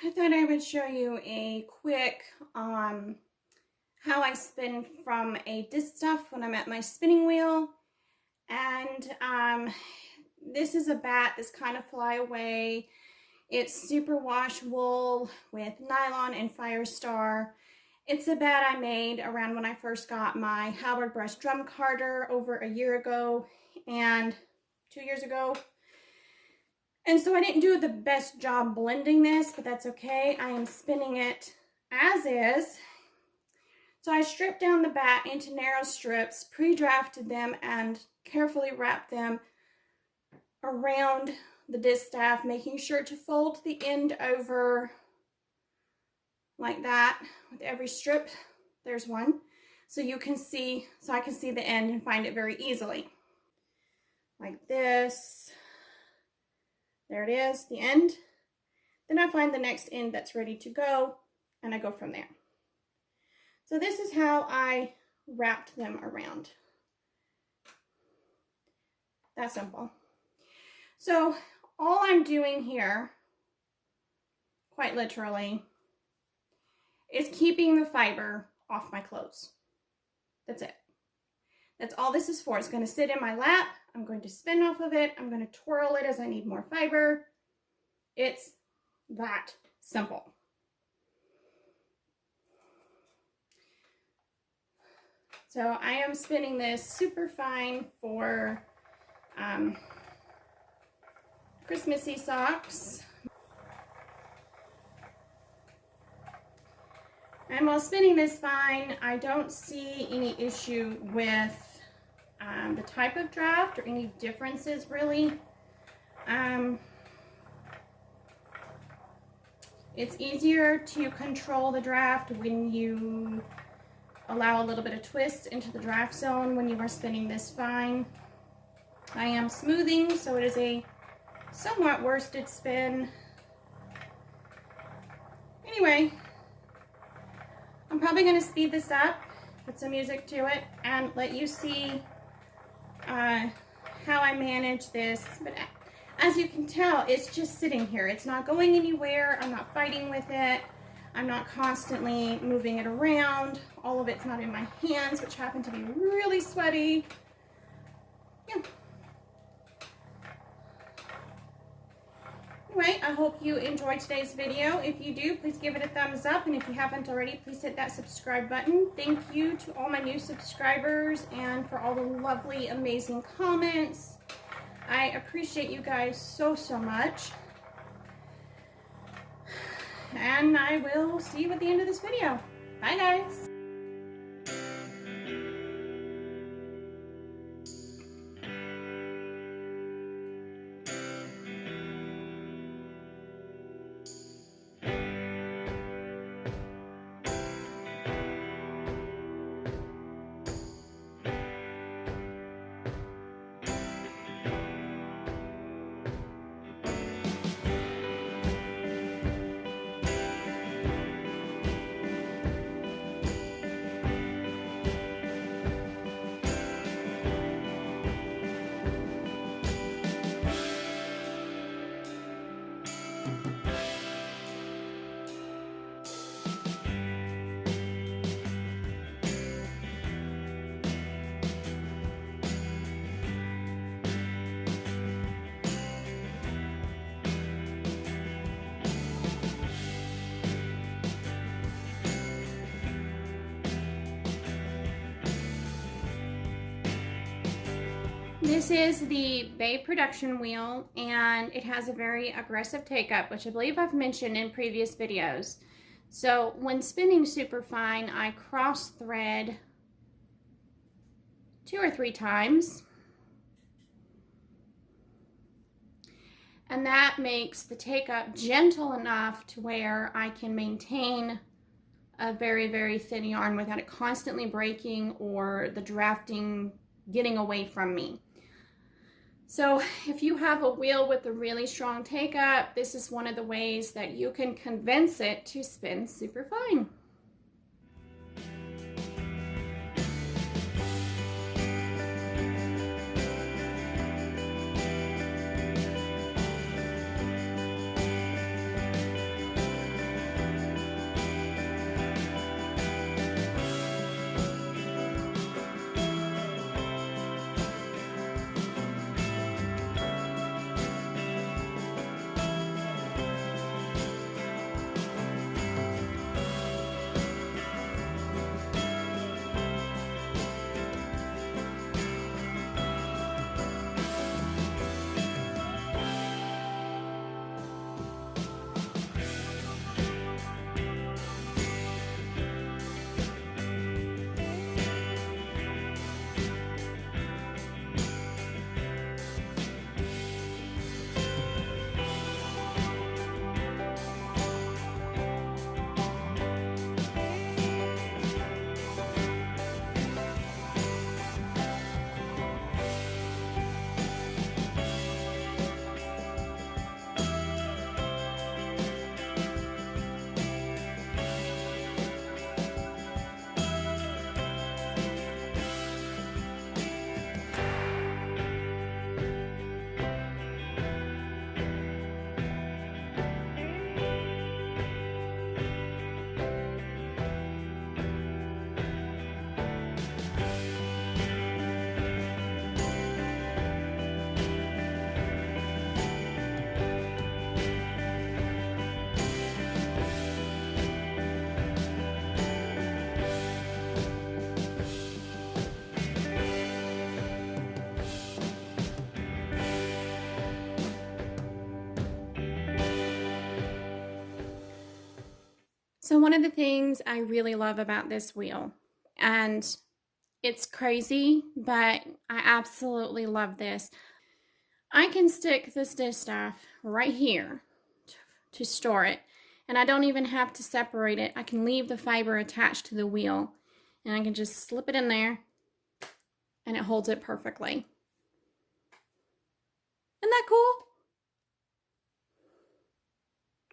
I thought I would show you a quick how I spin from a distaff when I'm at my spinning wheel. And this is a bat that's kind of fly away. It's superwash wool with nylon and Firestar. It's a bat I made around when I first got my Howard brush drum carder over a year ago and 2 years ago. And so I didn't do the best job blending this, but that's okay. I am spinning it as is. So I stripped down the bat into narrow strips, pre-drafted them, and carefully wrapped them around the distaff, making sure to fold the end over like that with every strip. There's one. So you can see, so I can see the end and find it very easily. Like this. There it is, the end. Then I find the next end that's ready to go, and I go from there. So this is how I wrapped them around. That's simple. So all I'm doing here, quite literally, is keeping the fiber off my clothes. That's it. That's all this is for. It's going to sit in my lap. I'm going to spin off of it. I'm going to twirl it as I need more fiber. It's that simple. So I am spinning this super fine for Christmassy socks. And while spinning this fine, I don't see any issue with the type of draft or any differences really. It's easier to control the draft when you allow a little bit of twist into the draft zone when you are spinning this fine. I am smoothing, so it is a somewhat worsted spin. Anyway, I'm probably going to speed this up, put some music to it, and let you see how I manage this. But as you can tell, it's just sitting here. It's not going anywhere. I'm not fighting with it. I'm not constantly moving it around. All of it's not in my hands, which happen to be really sweaty. Yeah. Anyway, I hope you enjoyed today's video. If you do, please give it a thumbs up. And if you haven't already, please hit that subscribe button. Thank you to all my new subscribers and for all the lovely, amazing comments. I appreciate you guys so, so much. And I will see you at the end of this video. Bye, guys. This is the Bay production wheel, and it has a very aggressive take-up, which I believe I've mentioned in previous videos. So when spinning super fine, I cross thread 2 or 3 times. And that makes the take-up gentle enough to where I can maintain a very, very thin yarn without it constantly breaking or the drafting getting away from me. So if you have a wheel with a really strong take-up, this is one of the ways that you can convince it to spin super fine. So one of the things I really love about this wheel, and it's crazy, but I absolutely love this. I can stick this distaff right here to store it, and I don't even have to separate it. I can leave the fiber attached to the wheel, and I can just slip it in there, and it holds it perfectly. Isn't that cool?